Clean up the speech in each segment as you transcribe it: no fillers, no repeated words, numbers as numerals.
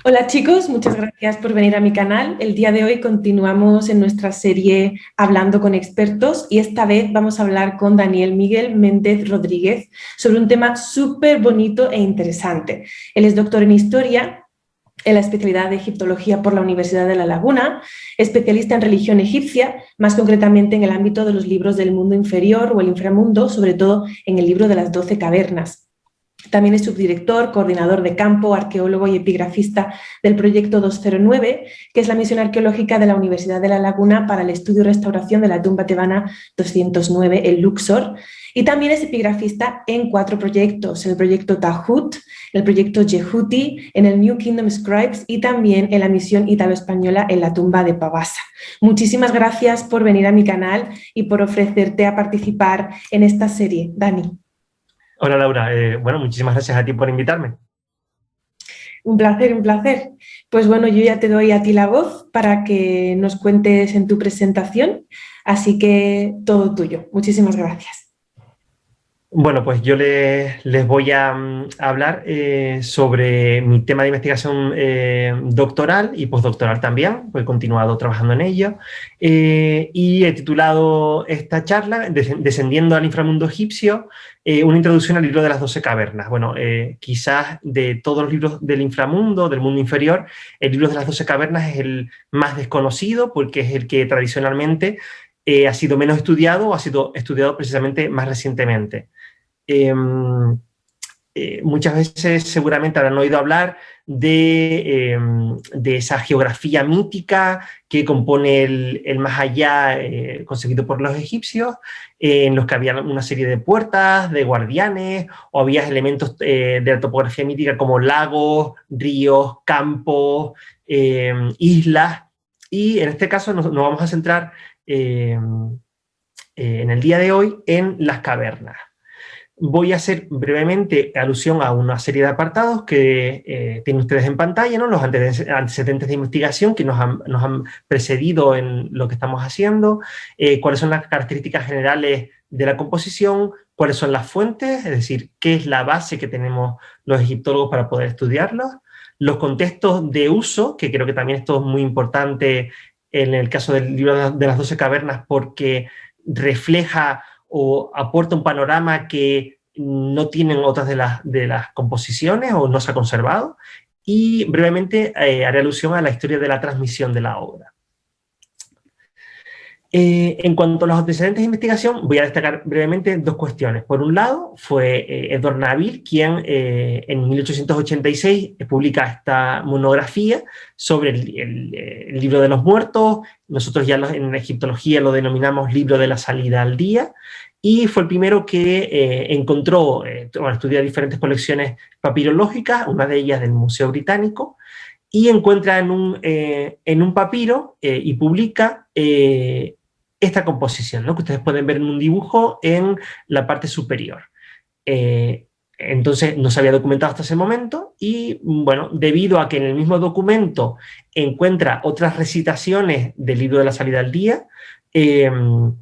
Hola chicos, muchas gracias por venir a mi canal. El día de hoy continuamos en nuestra serie Hablando con expertos y esta vez vamos a hablar con Daniel Miguel Méndez Rodríguez sobre un tema súper bonito e interesante. Él es doctor en Historia en la especialidad de Egiptología por la Universidad de La Laguna, especialista en religión egipcia, más concretamente en el ámbito de los libros del mundo inferior o el inframundo, sobre todo en el libro de las 12 cavernas. También es subdirector, coordinador de campo, arqueólogo y epigrafista del proyecto 209, que es la misión arqueológica de la Universidad de La Laguna para el estudio y restauración de la tumba tebana 209, el Luxor. Y también es epigrafista en 4 proyectos, en el proyecto Tahut, en el proyecto Yehuti, en el New Kingdom Scribes y también en la misión italo-española en la tumba de Pavasa. Muchísimas gracias por venir a mi canal y por ofrecerte a participar en esta serie, Dani. Hola Laura, bueno, muchísimas gracias a ti por invitarme. Un placer, un placer. Pues bueno, yo ya te doy a ti la voz para que nos cuentes en tu presentación, así que todo tuyo. Muchísimas gracias. Bueno, pues yo les voy a hablar sobre mi tema de investigación doctoral y postdoctoral también, pues he continuado trabajando en ello, y he titulado esta charla Descendiendo al inframundo egipcio, una introducción al libro de las 12 cavernas. Bueno, quizás de todos los libros del inframundo, del mundo inferior, el libro de las 12 cavernas es el más desconocido porque es el que tradicionalmente ha sido menos estudiado o ha sido estudiado precisamente más recientemente. Muchas veces seguramente habrán oído hablar de esa geografía mítica que compone el más allá conseguido por los egipcios, en los que había una serie de puertas, de guardianes, o había elementos de la topografía mítica como lagos, ríos, campos, islas, y en este caso nos vamos a centrar en el día de hoy en las cavernas. Voy a hacer brevemente alusión a una serie de apartados que tienen ustedes en pantalla, ¿no? Los antecedentes de investigación que nos han precedido en lo que estamos haciendo, cuáles son las características generales de la composición, cuáles son las fuentes, es decir, qué es la base que tenemos los egiptólogos para poder estudiarlos, los contextos de uso, que creo que también esto es muy importante en el caso del libro de las 12 cavernas porque refleja o aporta un panorama que no tienen otras de las composiciones o no se ha conservado, y brevemente haré alusión a la historia de la transmisión de la obra. En cuanto a los antecedentes de investigación, voy a destacar brevemente dos cuestiones. Por un lado, fue Edward Nabil quien en 1886 publica esta monografía sobre el libro de los muertos. Nosotros ya en egiptología lo denominamos libro de la salida al día, y fue el primero que encontró, estudió diferentes colecciones papirológicas, una de ellas del Museo Británico, y encuentra en un papiro y publica esta composición, ¿no? Que ustedes pueden ver en un dibujo en la parte superior. Entonces no se había documentado hasta ese momento y, bueno, debido a que en el mismo documento encuentra otras recitaciones del libro de la salida al día, que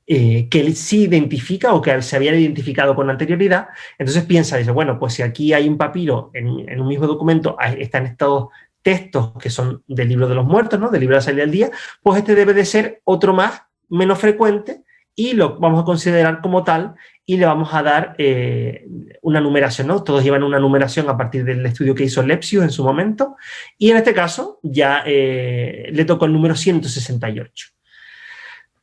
él sí identifica o que se había identificado con anterioridad, entonces piensa, dice, bueno, pues si aquí hay un papiro en un mismo documento, están estos textos que son del libro de los muertos, ¿no? Del libro de la salida del día, pues este debe de ser otro más, menos frecuente, y lo vamos a considerar como tal y le vamos a dar una numeración, ¿no? Todos llevan una numeración a partir del estudio que hizo Lepsius en su momento, y en este caso ya le tocó el número 168.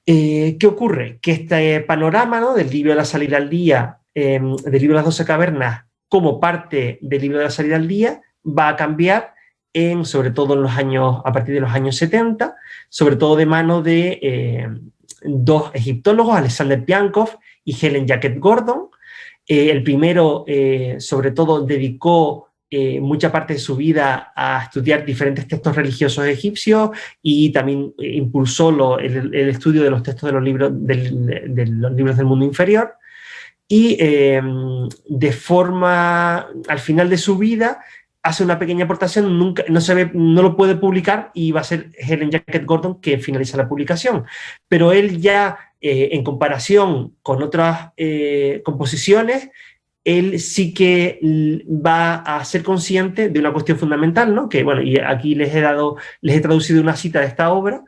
¿Qué ocurre? Que este panorama, ¿no? Del libro de la salida al día, del libro de las 12 cavernas, como parte del libro de la salida al día, va a cambiar sobre todo a partir de los años 70, sobre todo de mano de dos egiptólogos, Alexander Piankov y Helen Jacquet Gordon. El primero, sobre todo, dedicó mucha parte de su vida a estudiar diferentes textos religiosos egipcios y también impulsó el estudio de los textos de los libros, de los libros del mundo inferior. Y de forma, al final de su vida, hace una pequeña aportación, no lo puede publicar, y va a ser Helen Jacquet Gordon que finaliza la publicación. Pero él ya, en comparación con otras composiciones, él sí que va a ser consciente de una cuestión fundamental, ¿no? Que, bueno, y aquí les he traducido una cita de esta obra,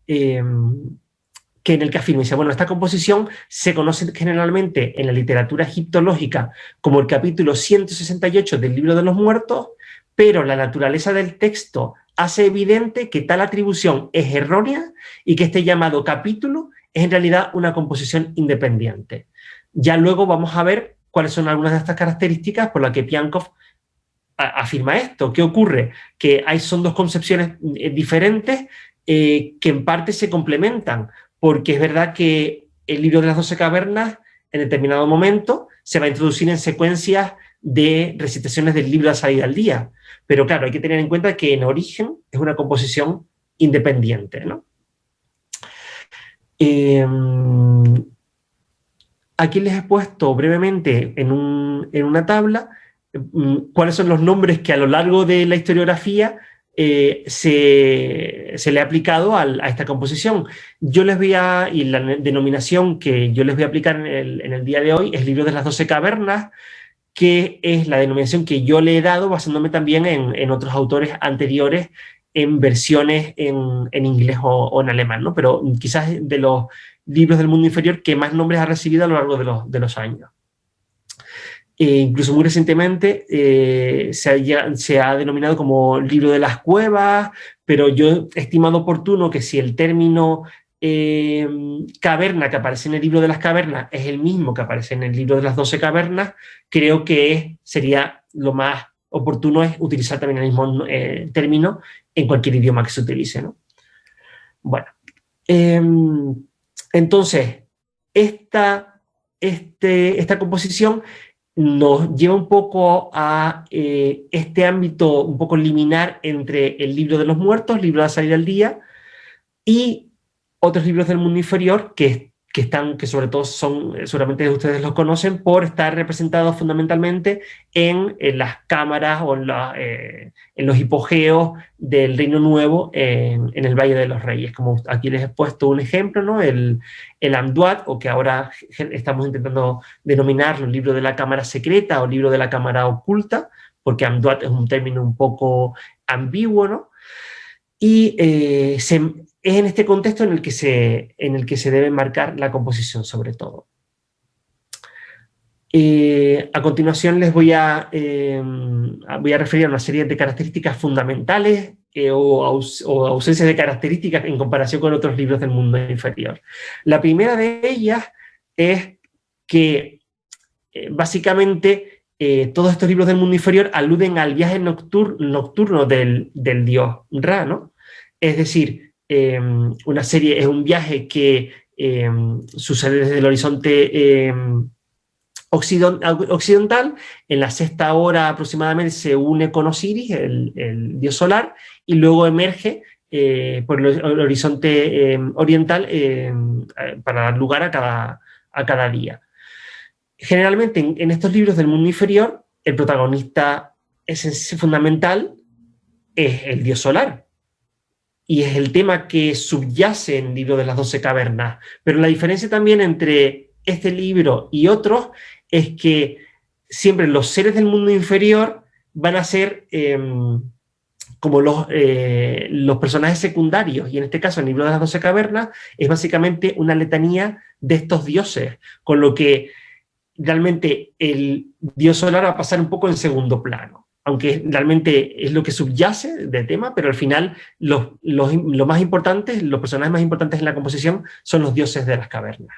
que en el que afirma, dice, bueno, esta composición se conoce generalmente en la literatura egiptológica como el capítulo 168 del Libro de los Muertos, pero la naturaleza del texto hace evidente que tal atribución es errónea y que este llamado capítulo es en realidad una composición independiente. Ya luego vamos a ver cuáles son algunas de estas características por las que Piankov afirma esto. ¿Qué ocurre? Que son dos concepciones diferentes que en parte se complementan, porque es verdad que el libro de las 12 cavernas en determinado momento se va a introducir en secuencias de recitaciones del libro de la salida al día, pero claro, hay que tener en cuenta que en origen es una composición independiente, ¿no? Aquí les he puesto brevemente en una tabla cuáles son los nombres que a lo largo de la historiografía se le ha aplicado a esta composición. Y la denominación que yo les voy a aplicar en el día de hoy es Libro de las 12 cavernas, que es la denominación que yo le he dado basándome también en otros autores anteriores en versiones en inglés o en alemán, ¿no? Pero quizás de los libros del mundo inferior que más nombres ha recibido a lo largo de los años. Incluso muy recientemente se ha denominado como libro de las cuevas, pero yo he estimado oportuno que si el término caverna que aparece en el libro de las cavernas es el mismo que aparece en el libro de las 12 cavernas, creo que sería lo más oportuno es utilizar también el mismo término en cualquier idioma que se utilice, ¿no? Bueno, entonces, esta composición nos lleva un poco a este ámbito un poco liminar entre el libro de los muertos, el libro de la salida al día, y otros libros del mundo inferior que sobre todo seguramente ustedes los conocen por estar representados fundamentalmente en las cámaras o en los hipogeos del Reino Nuevo en el Valle de los Reyes. Como aquí les he puesto un ejemplo, ¿no? El Amduat, o que ahora estamos intentando denominarlo el libro de la cámara secreta o libro de la cámara oculta, porque Amduat es un término un poco ambiguo, ¿no? Y es en este contexto en el que se debe marcar la composición, sobre todo. A continuación les voy a referir a una serie de características fundamentales o ausencias de características en comparación con otros libros del mundo inferior. La primera de ellas es que básicamente todos estos libros del mundo inferior aluden al viaje nocturno del dios Ra, ¿no? Es decir, es un viaje que sucede desde el horizonte occidental. En la sexta hora aproximadamente se une con Osiris, el dios solar, y luego emerge por el horizonte oriental para dar lugar a cada día. Generalmente en estos libros del mundo inferior el protagonista fundamental es el dios solar, y es el tema que subyace en el libro de las 12 cavernas. Pero la diferencia también entre este libro y otros es que siempre los seres del mundo inferior van a ser como los personajes secundarios, y en este caso el libro de las 12 cavernas es básicamente una letanía de estos dioses, con lo que realmente el dios solar va a pasar un poco en segundo plano, aunque realmente es lo que subyace de tema, pero al final los más importantes, los personajes más importantes en la composición son los dioses de las cavernas.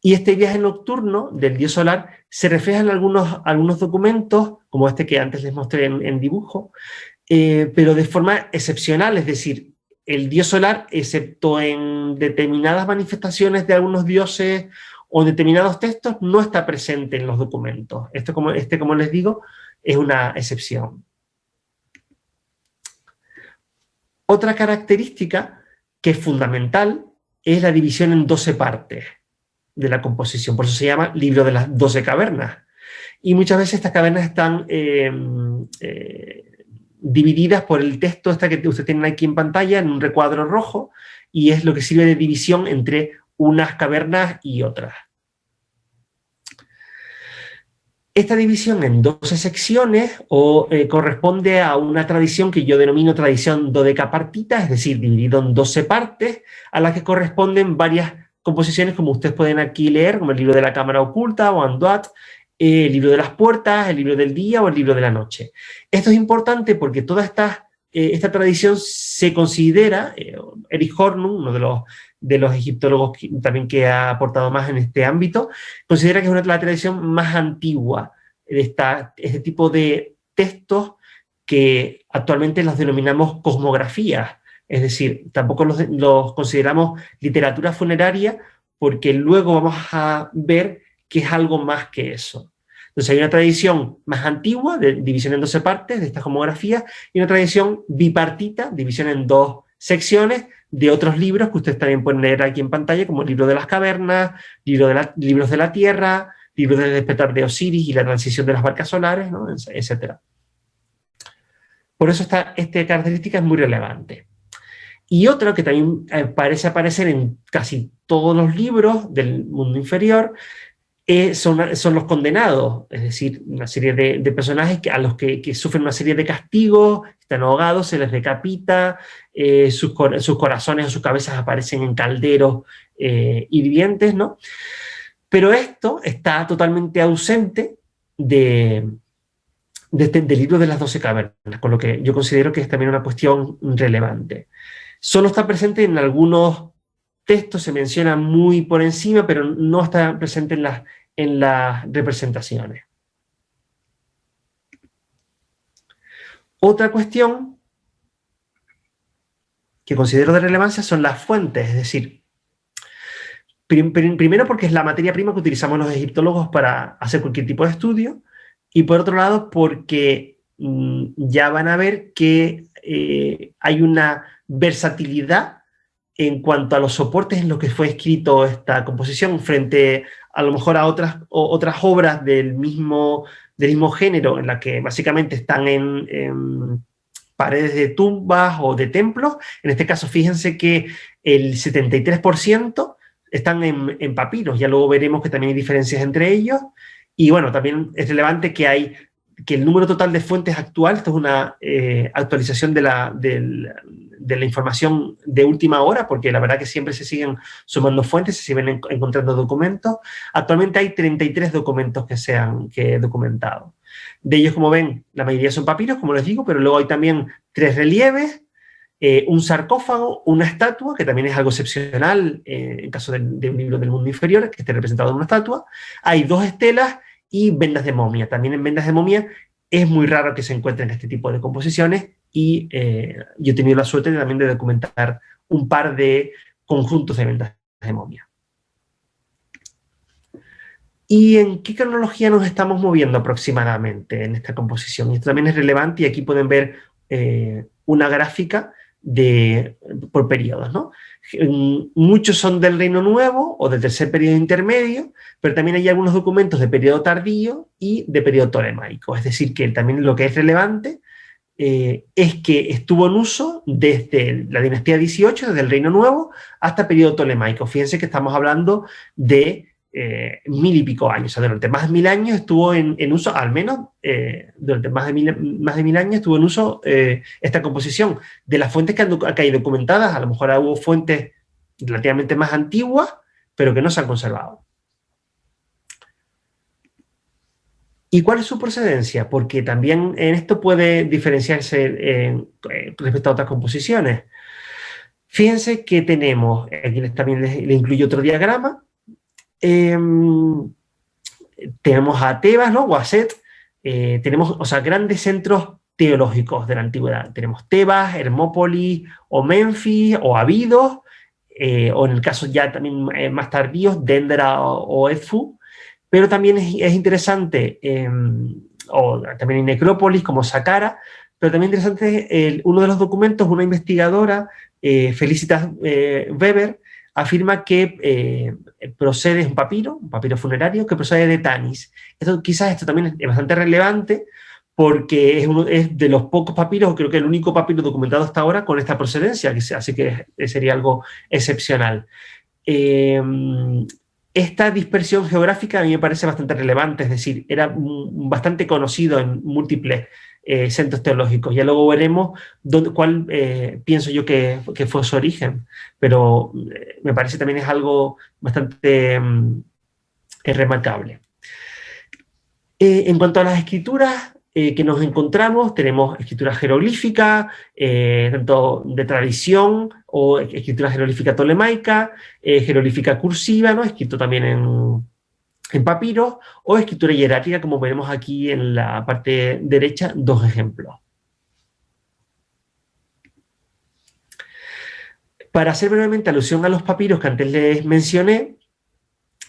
Y este viaje nocturno del dios solar se refleja en algunos documentos, como este que antes les mostré en dibujo, pero de forma excepcional, es decir, el dios solar, excepto en determinadas manifestaciones de algunos dioses o determinados textos, no está presente en los documentos. Como les digo, es una excepción. Otra característica que es fundamental es la división en 12 partes de la composición. Por eso se llama libro de las 12 cavernas. Y muchas veces estas cavernas están divididas por el texto que ustedes tienen aquí en pantalla, en un recuadro rojo, y es lo que sirve de división entre unas cavernas y otras. Esta división en 12 secciones corresponde a una tradición que yo denomino tradición dodecapartita, es decir, dividido en 12 partes, a las que corresponden varias composiciones, como ustedes pueden aquí leer, como el libro de la cámara oculta o Andoat, el libro de las puertas, el libro del día o el libro de la noche. Esto es importante porque toda esta tradición se considera, Erich Hornung, uno de los egiptólogos también que ha aportado más en este ámbito, considera que es la tradición más antigua de este tipo de textos que actualmente los denominamos cosmografías, es decir, tampoco los consideramos literatura funeraria porque luego vamos a ver que es algo más que eso. Entonces hay una tradición más antigua, de división en 12 partes, de estas cosmografías, y una tradición bipartita, división en 2 secciones, de otros libros que ustedes también pueden leer aquí en pantalla, como el libro de las cavernas, libros de la Tierra, libros del despertar de Osiris y la transición de las barcas solares, ¿no? Etc. Por eso esta característica es muy relevante. Y otra que también parece aparecer en casi todos los libros del mundo inferior son los condenados, es decir, una serie de personajes a los que sufren una serie de castigos, están ahogados, se les decapita, sus corazones o sus cabezas aparecen en calderos hirvientes, ¿no? Pero esto está totalmente ausente del libro de las 12 cavernas, con lo que yo considero que es también una cuestión relevante. Solo está presente en algunos textos, se menciona muy por encima, pero no está presente en las representaciones. Otra cuestión que considero de relevancia son las fuentes, es decir, primero porque es la materia prima que utilizamos los egiptólogos para hacer cualquier tipo de estudio, y por otro lado porque ya van a ver que hay una versatilidad en cuanto a los soportes en los que fue escrito esta composición frente a lo mejor a otras obras del mismo género, en las que básicamente están en paredes de tumbas o de templos. En este caso, fíjense que el 73% están en papiros, ya luego veremos que también hay diferencias entre ellos, y bueno, también es relevante que el número total de fuentes actual, esto es una actualización de la información de última hora, porque la verdad que siempre se siguen sumando fuentes, se siguen encontrando documentos. Actualmente hay 33 documentos que se han documentado. De ellos, como ven, la mayoría son papiros, como les digo, pero luego hay también 3 relieves, un sarcófago, una estatua, que también es algo excepcional en caso de un libro del mundo inferior, que esté representado en una estatua. Hay 2 estelas y vendas de momia. También en vendas de momia es muy raro que se encuentren este tipo de composiciones, y yo he tenido la suerte también de documentar un par de conjuntos de vendas de momia. ¿Y en qué cronología nos estamos moviendo aproximadamente en esta composición? Esto también es relevante, y aquí pueden ver una gráfica por periodos, ¿no? Muchos son del Reino Nuevo o del tercer periodo intermedio, pero también hay algunos documentos de periodo tardío y de periodo tolemaico. Es decir, que también lo que es relevante es que estuvo en uso desde la dinastía 18, desde el Reino Nuevo, hasta periodo tolemaico. Fíjense que estamos hablando de 1000 y pico años, o sea, durante más de 1000 años estuvo en uso, al menos durante más de 1000 años estuvo en uso esta composición. De las fuentes que hay documentadas, a lo mejor hubo fuentes relativamente más antiguas, pero que no se han conservado. ¿Y cuál es su procedencia? Porque también en esto puede diferenciarse respecto a otras composiciones. Fíjense que tenemos, aquí también le incluyo otro diagrama. Tenemos a Tebas, ¿no? O a Set, tenemos, o sea, grandes centros teológicos de la antigüedad. Tenemos Tebas, Hermópolis, o Menfis, o Abidos, o en el caso ya también más tardíos, Dendera o Edfu. Pero también es interesante, o también en Necrópolis, como Saqqara, pero también interesante uno de los documentos, una investigadora, Felicitas Weber, afirma que procede, es un papiro funerario que procede de Tanis. Quizás esto también es bastante relevante porque es de los pocos papiros, o creo que el único papiro documentado hasta ahora con esta procedencia, así que sería algo excepcional. esta dispersión geográfica a mí me parece bastante relevante, es decir, era bastante conocido en múltiples centros teológicos. Ya luego veremos cuál pienso yo que fue su origen, pero me parece también es algo bastante remarcable. En cuanto a las escrituras que nos encontramos, tenemos escritura jeroglífica, tanto de tradición, o escritura jeroglífica tolemaica, jeroglífica cursiva, ¿no? Escrito también en papiros, o escritura hierática, como veremos aquí en la parte derecha, dos ejemplos. Para hacer brevemente alusión a los papiros que antes les mencioné,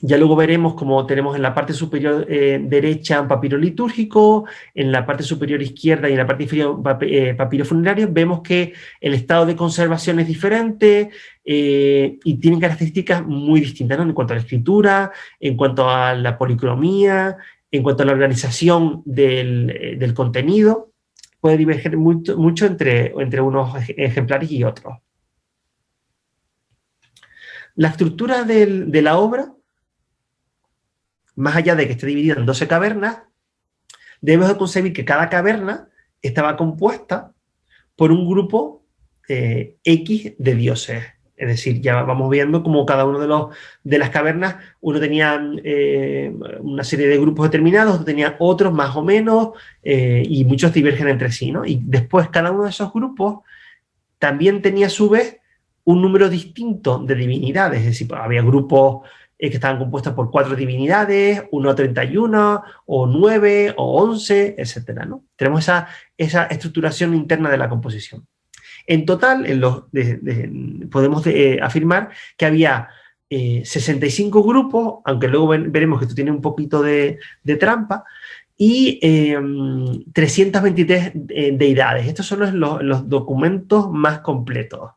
ya luego veremos como tenemos en la parte superior derecha un papiro litúrgico, en la parte superior izquierda y en la parte inferior papiro funerario. Vemos que el estado de conservación es diferente y tienen características muy distintas, ¿no? En cuanto a la escritura, en cuanto a la policromía, en cuanto a la organización del contenido. Puede diverger mucho entre unos ejemplares y otros. La estructura de la obra, más allá de que esté dividida en 12 cavernas, debemos de concebir que cada caverna estaba compuesta por un grupo X de dioses. Es decir, ya vamos viendo como cada uno de las cavernas, uno tenía una serie de grupos determinados, otro tenía otros más o menos, y muchos divergen entre sí, ¿no? Y después cada uno de esos grupos también tenía a su vez un número distinto de divinidades. Es decir, había grupos que estaban compuestas por 4 divinidades, 1 a 31, o 9, o 11, etc., ¿no? Tenemos esa estructuración interna de la composición. En total, podemos afirmar que había 65 grupos, aunque luego veremos que esto tiene un poquito de trampa, y 323 deidades. Estos son los documentos más completos.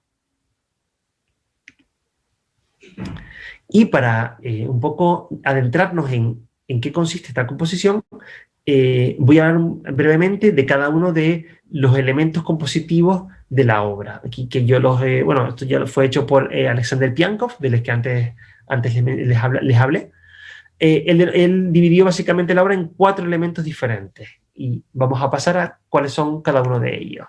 Y para un poco adentrarnos en qué consiste esta composición, voy a hablar brevemente de cada uno de los elementos compositivos de la obra. Aquí que yo esto ya fue hecho por Alexander Piankov, de los que antes les hablé. Él dividió básicamente la obra en 4 elementos diferentes y vamos a pasar a cuáles son cada uno de ellos.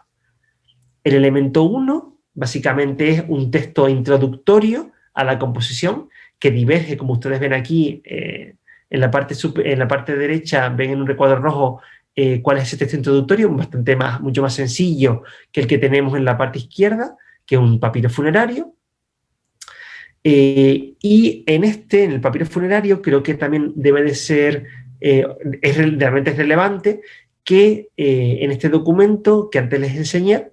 El elemento 1 básicamente es un texto introductorio a la composición que diverge, como ustedes ven aquí, en la parte derecha ven en un recuadro rojo cuál es ese texto introductorio, mucho más sencillo que el que tenemos en la parte izquierda, que es un papiro funerario. Y en el papiro funerario creo que también debe de ser, realmente es relevante que en este documento que antes les enseñé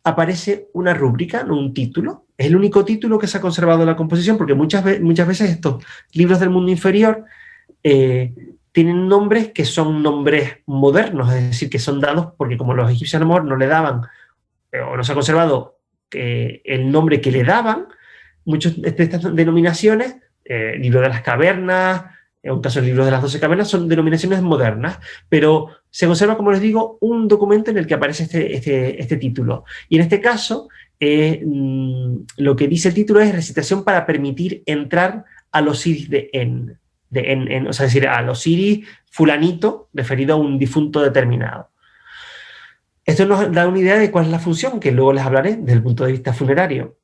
aparece una rúbrica, no un título. Es el único título que se ha conservado en la composición, porque muchas veces estos libros del mundo inferior tienen nombres que son nombres modernos, es decir, que son dados porque como los egipcios a lo mejor no le daban, o no se ha conservado el nombre que le daban, muchas de estas denominaciones, libro de las cavernas, en un caso el libro de las 12 cavernas, son denominaciones modernas, pero se conserva, como les digo, un documento en el que aparece este título. Y en este caso, lo que dice el título es recitación para permitir entrar a los Osiris de En. O sea, es decir, al Osiris fulanito, referido a un difunto determinado. Esto nos da una idea de cuál es la función, que luego les hablaré desde el punto de vista funerario.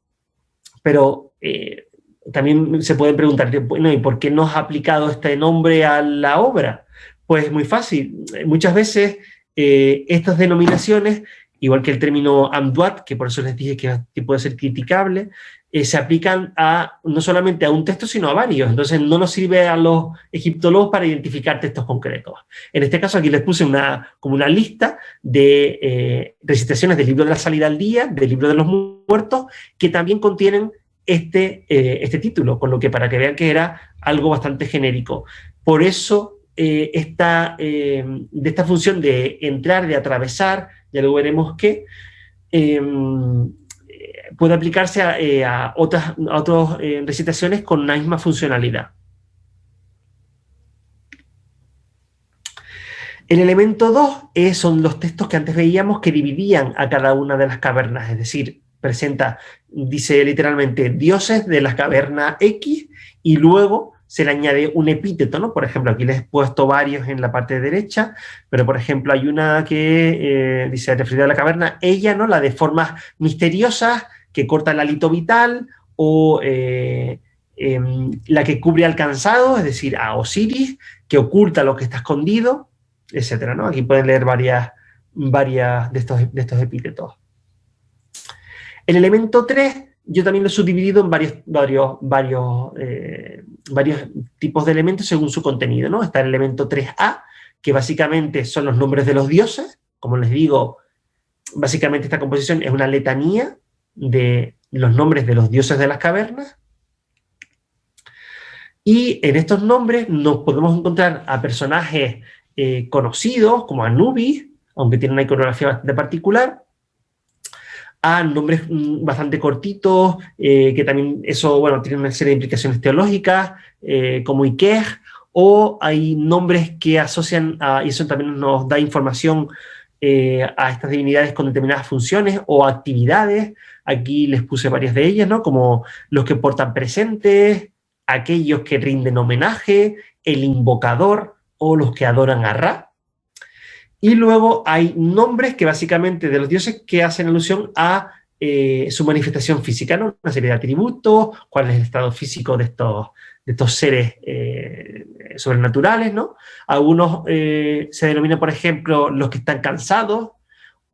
Pero también se pueden preguntar, bueno, ¿y por qué no has aplicado este nombre a la obra? Pues muy fácil. Muchas veces estas denominaciones, igual que el término amduat, que por eso les dije que puede ser criticable, se aplican no solamente a un texto, sino a varios. Entonces no nos sirve a los egiptólogos para identificar textos concretos. En este caso aquí les puse como una lista de recitaciones del libro de la salida al día, del libro de los muertos, que también contienen este título, con lo que para que vean que era algo bastante genérico. Por eso de esta función de entrar, de atravesar, ya luego veremos que puede aplicarse a otras recitaciones con la misma funcionalidad. El elemento 2 son los textos que antes veíamos que dividían a cada una de las cavernas, es decir, dice literalmente dioses de la caverna X y luego se le añade un epíteto, ¿no? Por ejemplo, aquí les he puesto varios en la parte derecha, pero por ejemplo hay una que dice, referida a la caverna, ella, ¿no? La de formas misteriosas, que corta el hálito vital, o la que cubre al cansado, es decir, a Osiris, que oculta lo que está escondido, etcétera, ¿no? Aquí pueden leer varias de estos epítetos. El elemento 3, yo también lo he subdividido en varios tipos de elementos según su contenido, ¿no? Está el elemento 3A, que básicamente son los nombres de los dioses. Como les digo, básicamente esta composición es una letanía de los nombres de los dioses de las cavernas. Y en estos nombres nos podemos encontrar a personajes conocidos, como Anubis, aunque tiene una iconografía bastante particular, a nombres bastante cortitos, que también eso, bueno, tiene una serie de implicaciones teológicas, como Ikej, o hay nombres que asocian, y eso también nos da información a estas divinidades con determinadas funciones o actividades. Aquí les puse varias de ellas, ¿no? Como los que portan presentes, aquellos que rinden homenaje, el invocador o los que adoran a Ra. Y luego hay nombres que básicamente de los dioses que hacen alusión a su manifestación física, ¿no? Una serie de atributos, cuál es el estado físico de estos seres sobrenaturales, ¿no? Algunos se denominan, por ejemplo, los que están cansados,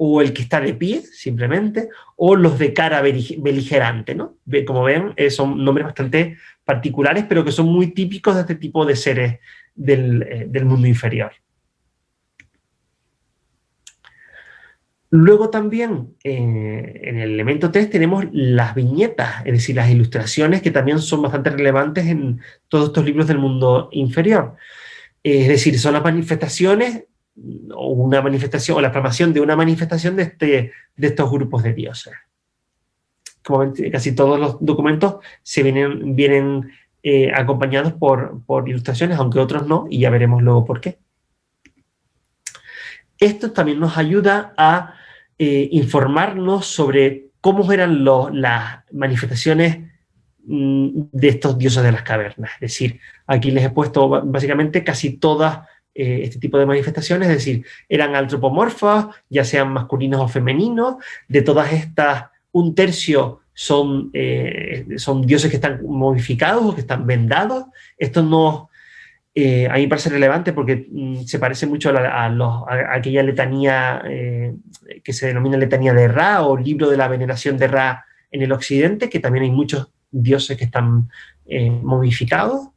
o el que está de pie, simplemente, o los de cara beligerante, ¿no? Como ven, son nombres bastante particulares, pero que son muy típicos de este tipo de seres del mundo inferior. Luego también, en el elemento 3 tenemos las viñetas, es decir, las ilustraciones, que también son bastante relevantes en todos estos libros del mundo inferior. Es decir, son las manifestaciones, o la proclamación de una manifestación de estos grupos de dioses. Como ven, casi todos los documentos vienen acompañados por ilustraciones, aunque otros no, y ya veremos luego por qué. Esto también nos ayuda a informarnos sobre cómo eran las manifestaciones de estos dioses de las cavernas. Es decir, aquí les he puesto básicamente casi todas este tipo de manifestaciones, es decir, eran antropomorfas, ya sean masculinos o femeninos. De todas estas, un tercio son dioses que están momificados o que están vendados. Esto no... a mí me parece relevante porque se parece mucho a aquella letanía que se denomina letanía de Ra, o libro de la veneración de Ra en el occidente, que también hay muchos dioses que están momificados.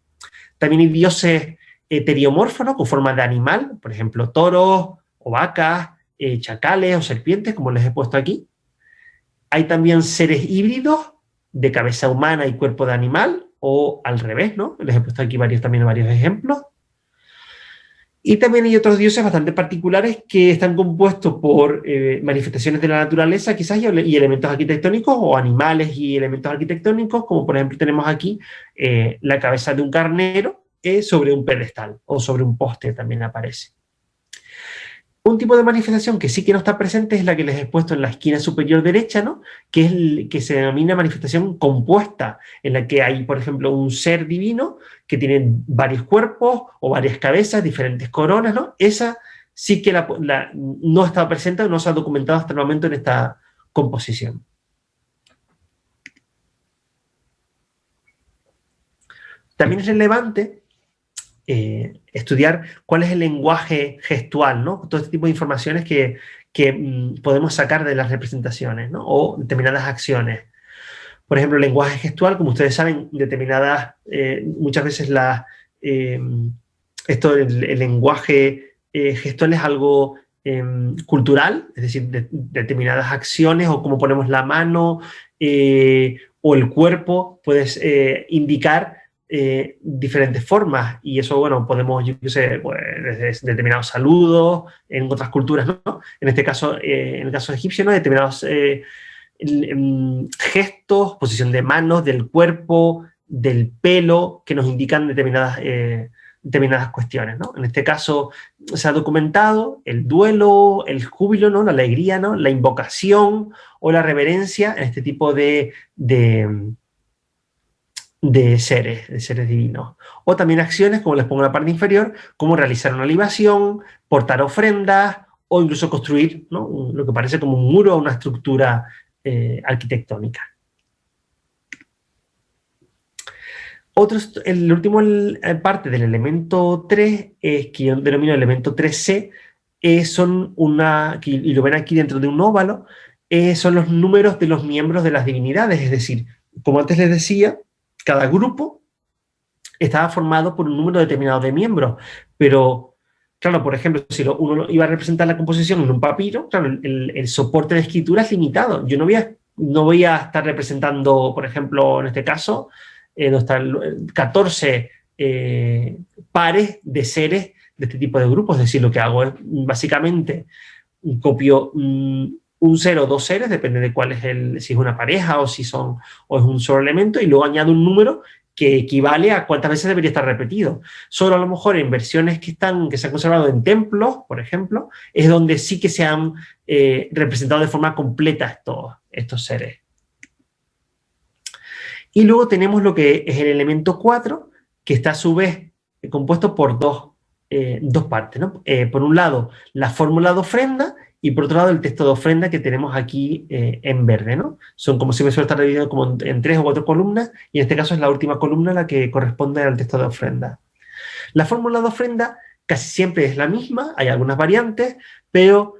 También hay dioses teriomorfos, ¿no? Con forma de animal, por ejemplo, toros o vacas, chacales o serpientes, como les he puesto aquí. Hay también seres híbridos de cabeza humana y cuerpo de animal, o al revés, ¿no? Les he puesto aquí también varios ejemplos. Y también hay otros dioses bastante particulares que están compuestos por manifestaciones de la naturaleza, quizás, y elementos arquitectónicos, o animales y elementos arquitectónicos, como por ejemplo tenemos aquí la cabeza de un carnero sobre un pedestal, o sobre un poste también aparece. Un tipo de manifestación que sí que no está presente es la que les he puesto en la esquina superior derecha, ¿no? Que es que se denomina manifestación compuesta, en la que hay, por ejemplo, un ser divino que tiene varios cuerpos o varias cabezas, diferentes coronas, ¿no? Esa sí que no está presente o no se ha documentado hasta el momento en esta composición. También es relevante estudiar cuál es el lenguaje gestual, ¿no? Todo este tipo de informaciones que podemos sacar de las representaciones, ¿no? O determinadas acciones. Por ejemplo, el lenguaje gestual, como ustedes saben, muchas veces el lenguaje gestual es algo cultural, es decir, determinadas acciones, o cómo ponemos la mano o el cuerpo, puedes indicar diferentes formas, y eso, bueno, podemos, yo sé, pues, desde determinados saludos en otras culturas, ¿no? En este caso, en el caso egipcio, ¿no? Determinados gestos, posición de manos, del cuerpo, del pelo, que nos indican determinadas cuestiones, ¿no? En este caso se ha documentado el duelo, el júbilo, ¿no? La alegría, ¿no? La invocación o la reverencia en este tipo de de seres divinos. O también acciones, como les pongo en la parte inferior, como realizar una libación, portar ofrendas o incluso construir, ¿no?, lo que parece como un muro o una estructura arquitectónica. El último parte del elemento 3, que yo denomino elemento 3C, y lo ven aquí dentro de un óvalo, son los números de los miembros de las divinidades. Es decir, como antes les decía, cada grupo estaba formado por un número determinado de miembros, pero claro, por ejemplo, si uno iba a representar la composición en un papiro, claro, el soporte de escritura es limitado. Yo no voy a estar representando, por ejemplo, en este caso, 14 pares de seres de este tipo de grupos. Es decir, lo que hago es básicamente copio un ser o dos seres, depende de cuál es si es una pareja o si es un solo elemento, y luego añado un número que equivale a cuántas veces debería estar repetido. Solo a lo mejor en versiones que se han conservado en templos, por ejemplo, es donde sí que se han representado de forma completa estos seres. Y luego tenemos lo que es el elemento 4, que está a su vez compuesto por dos partes, ¿no? Por un lado, la fórmula de ofrenda, y por otro lado, el texto de ofrenda que tenemos aquí en verde, ¿no? Son como si me suele estar dividido como en 3 o 4 columnas, y en este caso es la última columna la que corresponde al texto de ofrenda. La fórmula de ofrenda casi siempre es la misma, hay algunas variantes, pero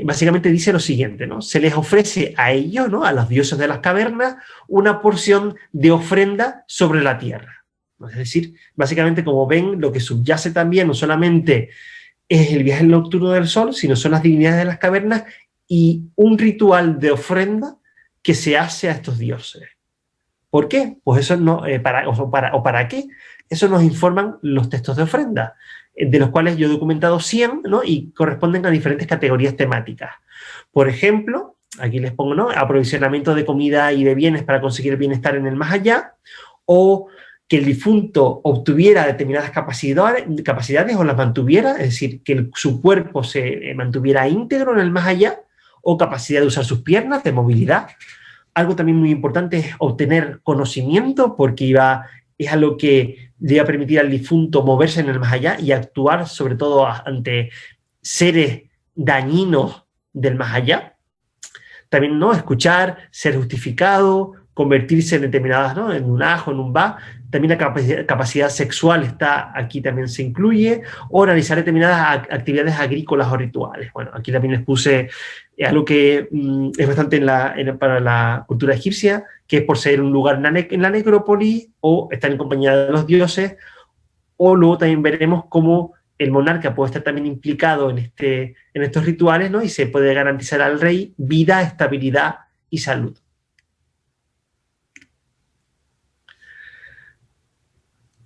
básicamente dice lo siguiente, ¿no? Se les ofrece a ellos, ¿no?, a los dioses de las cavernas, una porción de ofrenda sobre la tierra. Es decir, básicamente, como ven, lo que subyace también no solamente es el viaje nocturno del sol, sino son las divinidades de las cavernas y un ritual de ofrenda que se hace a estos dioses. ¿Por qué? Pues eso no, ¿para qué? Eso nos informan los textos de ofrenda, de los cuales yo he documentado 100, ¿no?, y corresponden a diferentes categorías temáticas. Por ejemplo, aquí les pongo, ¿no?, aprovisionamiento de comida y de bienes para conseguir el bienestar en el más allá, o que el difunto obtuviera determinadas capacidades o las mantuviera, es decir, que su cuerpo se mantuviera íntegro en el más allá, o capacidad de usar sus piernas, de movilidad. Algo también muy importante es obtener conocimiento, porque es algo que le iba a permitir al difunto moverse en el más allá y actuar sobre todo ante seres dañinos del más allá. También, ¿no?, escuchar, ser justificado, convertirse en determinadas, ¿no?, en un ajo, en un ba. También la capacidad sexual aquí también se incluye, o realizar determinadas actividades agrícolas o rituales. Bueno, aquí también les puse algo que es bastante para la cultura egipcia, que es por ser un lugar en la necrópolis o estar en compañía de los dioses, o luego también veremos cómo el monarca puede estar también implicado en estos rituales, ¿no?, y se puede garantizar al rey vida, estabilidad y salud.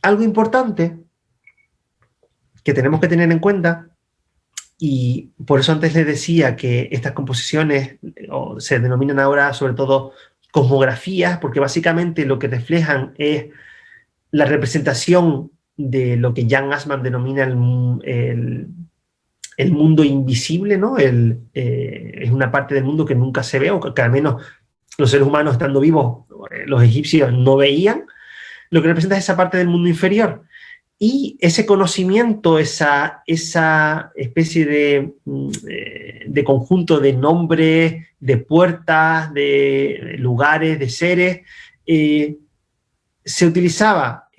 Algo importante que tenemos que tener en cuenta, y por eso antes les decía que estas composiciones se denominan ahora sobre todo cosmografías, porque básicamente lo que reflejan es la representación de lo que Jan Assmann denomina el mundo invisible, ¿no? Es una parte del mundo que nunca se ve, o que al menos los seres humanos estando vivos, los egipcios no veían. Lo que representa es esa parte del mundo inferior. Y ese conocimiento, esa especie de conjunto de nombres, de puertas, de lugares, de seres, se utilizaba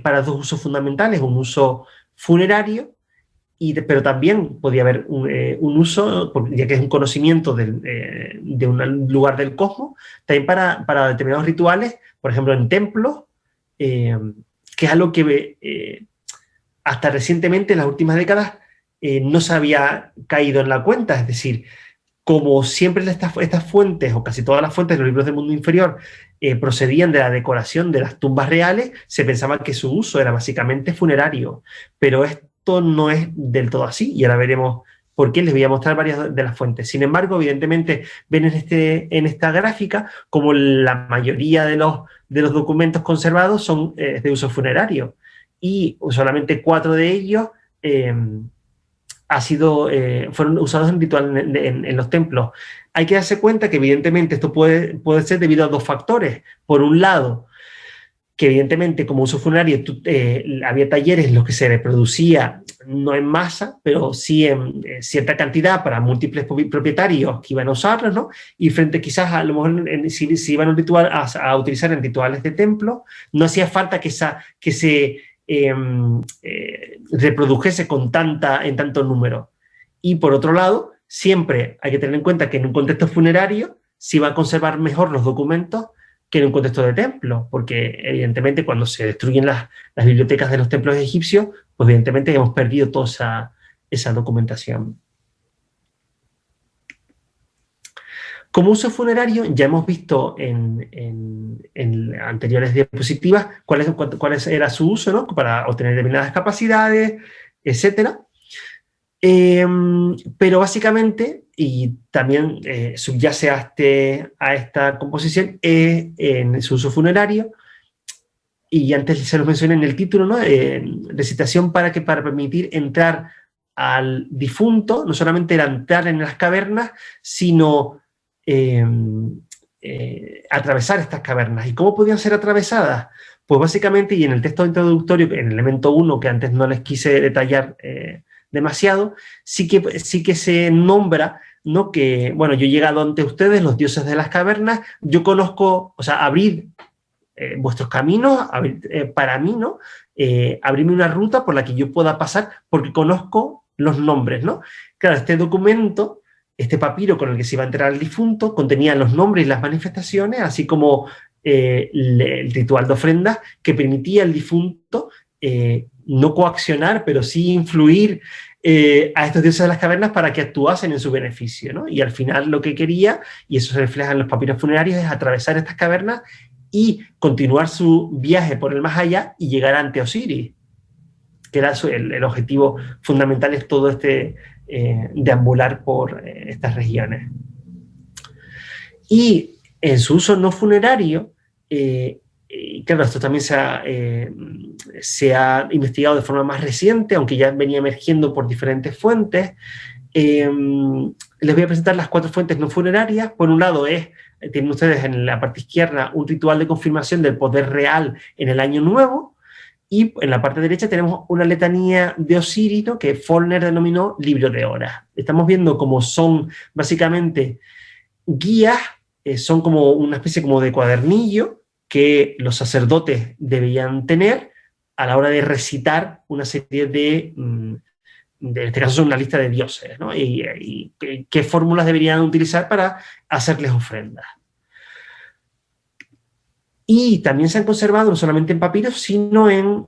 para dos usos fundamentales: un uso funerario, pero también podía haber un uso, ya que es un conocimiento de un lugar del cosmos, también para determinados rituales, por ejemplo en templos, que es algo que hasta recientemente, en las últimas décadas, no se había caído en la cuenta. Es decir, como siempre estas fuentes, o casi todas las fuentes de los libros del mundo inferior, procedían de la decoración de las tumbas reales, se pensaba que su uso era básicamente funerario, pero esto no es del todo así, y ahora veremos por qué. Les voy a mostrar varias de las fuentes. Sin embargo, evidentemente, ven en esta gráfica como la mayoría de los documentos conservados son de uso funerario, y solamente 4 de ellos fueron usados en ritual en los templos. Hay que darse cuenta que evidentemente esto puede ser debido a dos factores. Por un lado, que evidentemente como uso funerario había talleres en los que se reproducía, no en masa, pero sí en cierta cantidad para múltiples propietarios que iban a usarlos, ¿no? Y frente quizás a lo mejor si iban a un ritual a utilizar en rituales de templo, no hacía falta que se reprodujese en tanto número. Y por otro lado, siempre hay que tener en cuenta que en un contexto funerario se va a conservar mejor los documentos que en un contexto de templo, porque evidentemente cuando se destruyen las bibliotecas de los templos egipcios, pues evidentemente hemos perdido toda esa documentación. Como uso funerario, ya hemos visto en anteriores diapositivas cuál era su uso, ¿no? Para obtener determinadas capacidades, etc. Pero básicamente, y también subyace a esta composición, en su uso funerario, y antes se lo mencioné en el título, ¿no? Recitación para permitir entrar al difunto, no solamente era entrar en las cavernas, sino atravesar estas cavernas. ¿Y cómo podían ser atravesadas? Pues básicamente, y en el texto introductorio, en el elemento 1, que antes no les quise detallar demasiado, sí que se nombra, ¿no? Que, bueno, yo he llegado ante ustedes, los dioses de las cavernas, yo conozco, o sea, abrid vuestros caminos, para mí, ¿no? Abrirme una ruta por la que yo pueda pasar, porque conozco los nombres, ¿no? Claro, este documento, este papiro con el que se iba a enterar al difunto, contenía los nombres y las manifestaciones, así como el ritual de ofrendas que permitía al difunto no coaccionar, pero sí influir a estos dioses de las cavernas para que actuasen en su beneficio, ¿no? Y al final lo que quería, y eso se refleja en los papiros funerarios, es atravesar estas cavernas y continuar su viaje por el más allá y llegar ante Osiris, que era el objetivo fundamental, es todo deambular por estas regiones. Y en su uso no funerario, claro, esto también se ha investigado de forma más reciente, aunque ya venía emergiendo por diferentes fuentes. Les voy a presentar las 4 fuentes no funerarias. Por un lado tienen ustedes en la parte izquierda un ritual de confirmación del poder real en el año nuevo, y en la parte derecha tenemos una letanía de Osiris, ¿no? Que Follner denominó libro de horas. Estamos viendo cómo son básicamente guías, son como una especie como de cuadernillo que los sacerdotes debían tener a la hora de recitar una serie en este caso son una lista de dioses, ¿no? Y qué fórmulas deberían utilizar para hacerles ofrendas. Y también se han conservado no solamente en papiros, sino en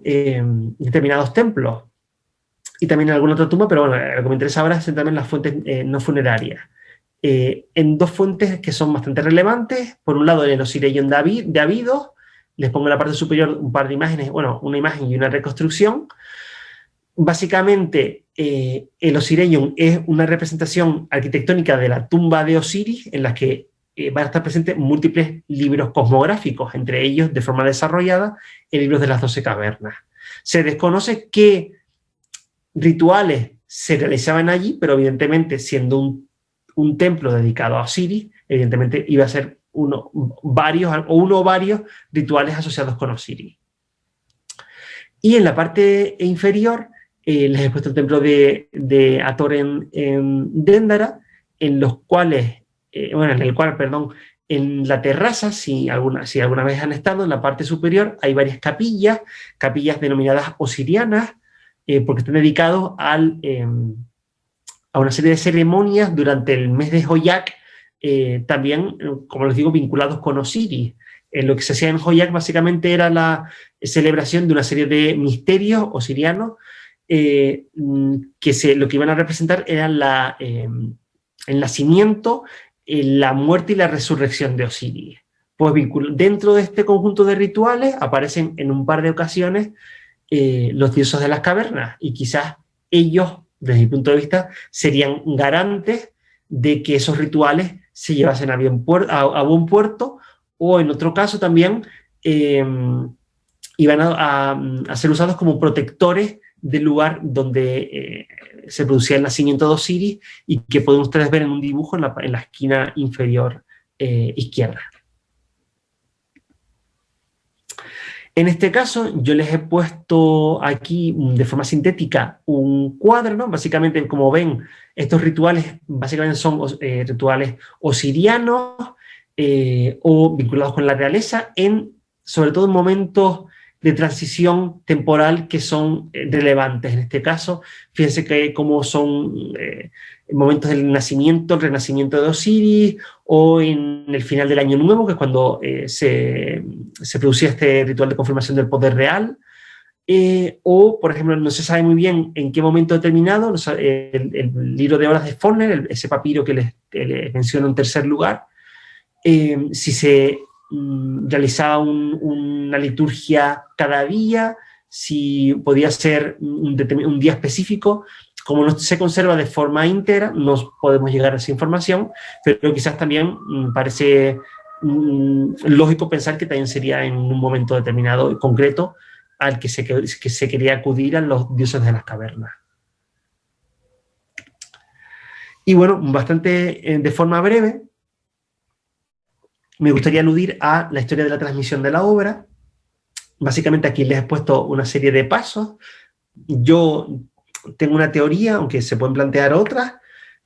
determinados templos. Y también en alguna otra tumba, pero bueno, lo que me interesa ahora es centrarme en las fuentes no funerarias. En 2 fuentes que son bastante relevantes. Por un lado, en el Osireion de Abidos, les pongo en la parte superior un par de imágenes, bueno, una imagen y una reconstrucción. Básicamente, el Osireion es una representación arquitectónica de la tumba de Osiris, en la que van a estar presentes múltiples libros cosmográficos, entre ellos, de forma desarrollada, el libro de las 12 cavernas. Se desconoce qué rituales se realizaban allí, pero evidentemente, siendo un templo dedicado a Osiris, evidentemente iba a ser uno o varios rituales asociados con Osiris. Y en la parte inferior les he puesto el templo de Hathor en Déndara, en el cual, en la terraza, si alguna vez han estado, en la parte superior hay varias capillas denominadas osirianas, porque están dedicados a una serie de ceremonias durante el mes de Hoyak, también, como les digo, vinculados con Osiris. Lo que se hacía en Hoyak básicamente era la celebración de una serie de misterios osirianos que lo que iban a representar eran el nacimiento, la muerte y la resurrección de Osiris. Pues dentro de este conjunto de rituales aparecen en un par de ocasiones los dioses de las cavernas, y quizás ellos, desde mi punto de vista, serían garantes de que esos rituales se llevasen a buen puerto, o en otro caso también iban a ser usados como protectores del lugar donde se producía el nacimiento de Osiris y que pueden ustedes ver en un dibujo en la esquina inferior izquierda. En este caso, yo les he puesto aquí de forma sintética un cuadro, ¿no? Básicamente, como ven, estos rituales básicamente son rituales osirianos o vinculados con la realeza, sobre todo en momentos de transición temporal que son relevantes. En este caso, fíjense que como son momentos del nacimiento, el renacimiento de Osiris, o en el final del Año Nuevo, que es cuando se producía este ritual de confirmación del poder real, o, por ejemplo, no se sabe muy bien en qué momento determinado, el libro de horas de Forner, ese papiro que les menciono en tercer lugar, si se realizaba una liturgia cada día, si podía ser un día específico. Como no se conserva de forma íntegra, no podemos llegar a esa información, pero quizás también parece lógico pensar que también sería en un momento determinado y concreto al que se quería acudir a los dioses de las cavernas. Y bueno, bastante de forma breve, me gustaría aludir a la historia de la transmisión de la obra. Básicamente aquí les he puesto una serie de pasos. Yo tengo una teoría, aunque se pueden plantear otras,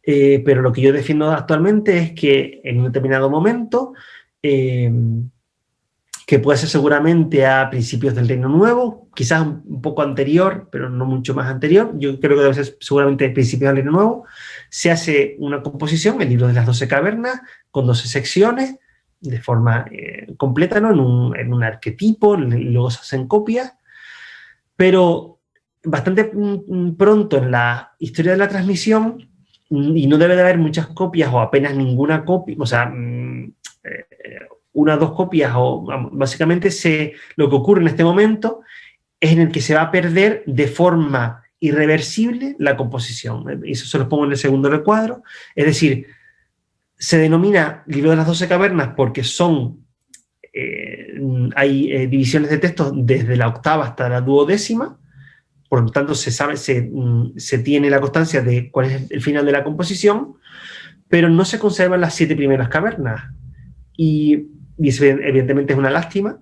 pero lo que yo defiendo actualmente es que en un determinado momento, que puede ser seguramente a principios del Reino Nuevo, quizás un poco anterior, pero no mucho más anterior, yo creo que debe ser seguramente a principios del Reino Nuevo, se hace una composición, el libro de las 12 cavernas, con 12 secciones, de forma completa, ¿no? en un arquetipo, y luego se hacen copias, pero bastante pronto en la historia de la transmisión, y no debe de haber muchas copias o apenas ninguna copia, o sea, una o dos copias, o básicamente lo que ocurre en este momento es en el que se va a perder de forma irreversible la composición. Eso se los pongo en el segundo recuadro. Es decir, se denomina libro de las 12 cavernas porque hay divisiones de textos desde la octava hasta la duodécima. Por lo tanto, se tiene la constancia de cuál es el final de la composición, pero no se conservan las 7 primeras cavernas. Y eso evidentemente es una lástima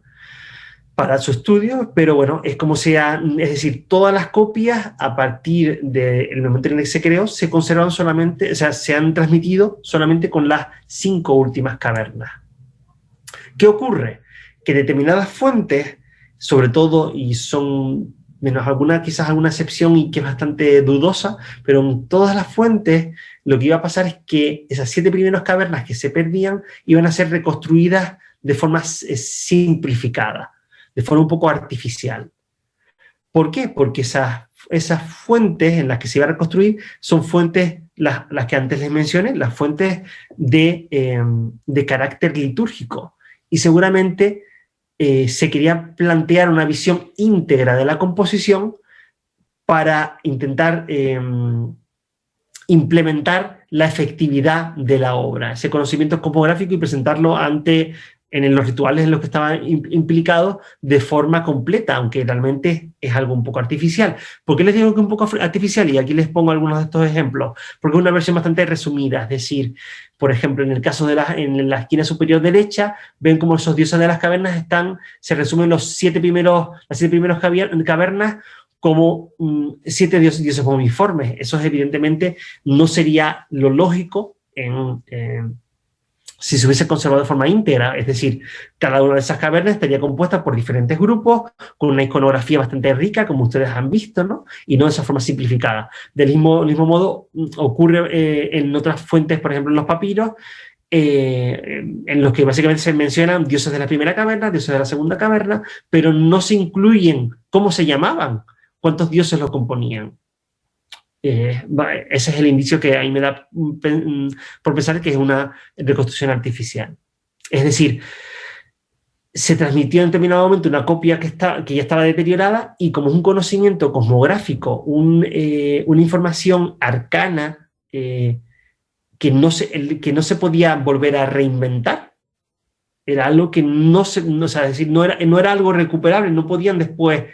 para su estudio, pero bueno, es como sea, es decir, todas las copias a partir del momento en el que se creó se conservan solamente, o sea, se han transmitido solamente con las 5 últimas cavernas. ¿Qué ocurre? Que determinadas fuentes, sobre todo, y son menos quizás alguna excepción y que es bastante dudosa, pero en todas las fuentes lo que iba a pasar es que esas 7 primeras cavernas que se perdían iban a ser reconstruidas de forma simplificada, de forma un poco artificial. ¿Por qué? Porque esas fuentes en las que se iba a reconstruir son fuentes, las que antes les mencioné, las fuentes de carácter litúrgico. Y seguramente se quería plantear una visión íntegra de la composición para intentar implementar la efectividad de la obra, ese conocimiento cosmográfico, y presentarlo en los rituales en los que estaban implicados de forma completa, aunque realmente es algo un poco artificial. ¿Por qué les digo que es un poco artificial? Y aquí les pongo algunos de estos ejemplos. Porque es una versión bastante resumida, es decir, por ejemplo, en el caso en la esquina superior derecha, ven como esos dioses de las cavernas se resumen las 7 primeras cavernas como 7 dioses uniformes. Eso evidentemente no sería lo lógico si se hubiese conservado de forma íntegra. Es decir, cada una de esas cavernas estaría compuesta por diferentes grupos, con una iconografía bastante rica, como ustedes han visto, ¿no? Y no de esa forma simplificada. Del mismo modo ocurre en otras fuentes, por ejemplo en los papiros, en los que básicamente se mencionan dioses de la primera caverna, dioses de la segunda caverna, pero no se incluyen cómo se llamaban, cuántos dioses lo componían. Ese es el indicio que a mí me da por pensar que es una reconstrucción artificial. Es decir, se transmitió en determinado momento una copia que ya estaba deteriorada, y como es un conocimiento cosmográfico, una información arcana que no se podía volver a reinventar, era algo que no era algo recuperable, no podían después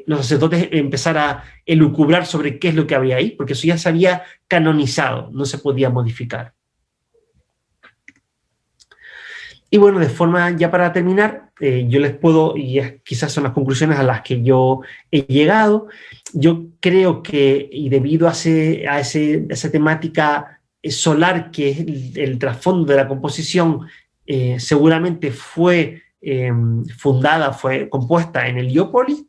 los sacerdotes empezar a elucubrar sobre qué es lo que había ahí, porque eso ya se había canonizado, no se podía modificar. Y bueno, de forma ya para terminar, yo les puedo, y quizás son las conclusiones a las que yo he llegado, yo creo que, y debido a esa temática solar que es el trasfondo de la composición, seguramente fue fue compuesta en Heliópolis,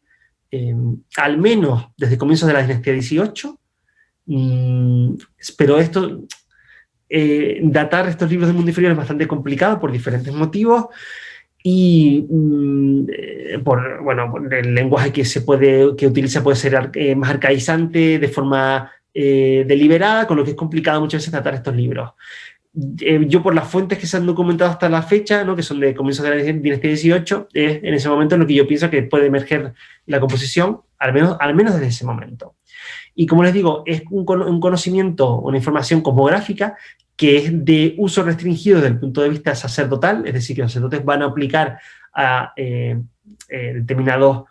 al menos desde comienzos de la dinastía 18, pero esto... datar estos libros del mundo inferior es bastante complicado por diferentes motivos y por el lenguaje que utiliza puede ser más arcaizante de forma deliberada, con lo que es complicado muchas veces datar estos libros. Yo por las fuentes que se han documentado hasta la fecha, ¿no?, que son de comienzos de la dinastía 18, en ese momento en lo que yo pienso que puede emerger la composición, al menos desde ese momento. Y como les digo, es un conocimiento, una información cosmográfica que es de uso restringido desde el punto de vista sacerdotal, es decir, que los sacerdotes van a aplicar a determinados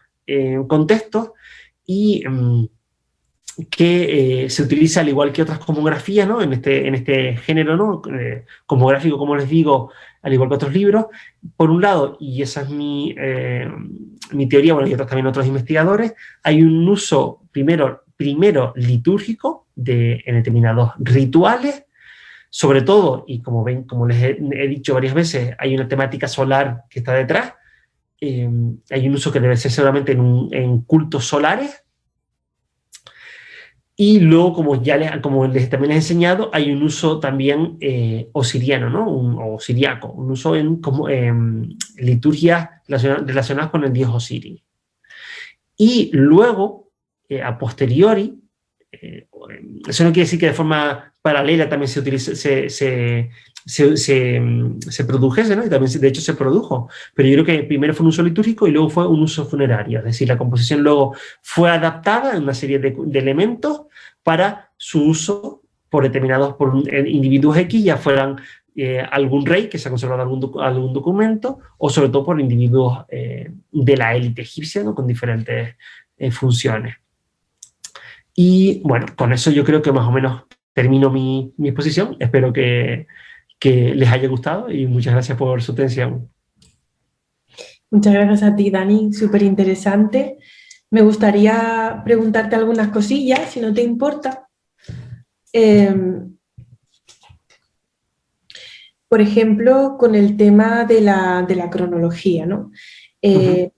contextos y que se utiliza al igual que otras cosmografías, ¿no?, en este género, ¿no?, cosmográfico, como les digo, al igual que otros libros. Por un lado, y esa es mi teoría, bueno, y otros también otros investigadores, hay un uso primero litúrgico en determinados rituales, sobre todo, y como ven, como les he dicho varias veces, hay una temática solar que está detrás, hay un uso que debe ser seguramente en cultos solares, y luego, como también les he enseñado, hay un uso también osiriano, ¿no?, o siriaco, un uso en liturgias relacionadas con el dios Osiris. Y luego, a posteriori, eso no quiere decir que de forma paralela también se produjese, ¿no?, y también de hecho se produjo, pero yo creo que primero fue un uso litúrgico y luego fue un uso funerario, es decir, la composición luego fue adaptada en una serie de elementos para su uso por individuos X, ya fueran algún rey que se ha conservado algún documento, o sobre todo por individuos de la élite egipcia, ¿no?, con diferentes funciones. Y bueno, con eso yo creo que más o menos termino mi exposición. Espero que les haya gustado y muchas gracias por su atención. Muchas gracias a ti, Dani, súper interesante. Me gustaría preguntarte algunas cosillas, si no te importa. Por ejemplo, con el tema de la cronología, ¿no?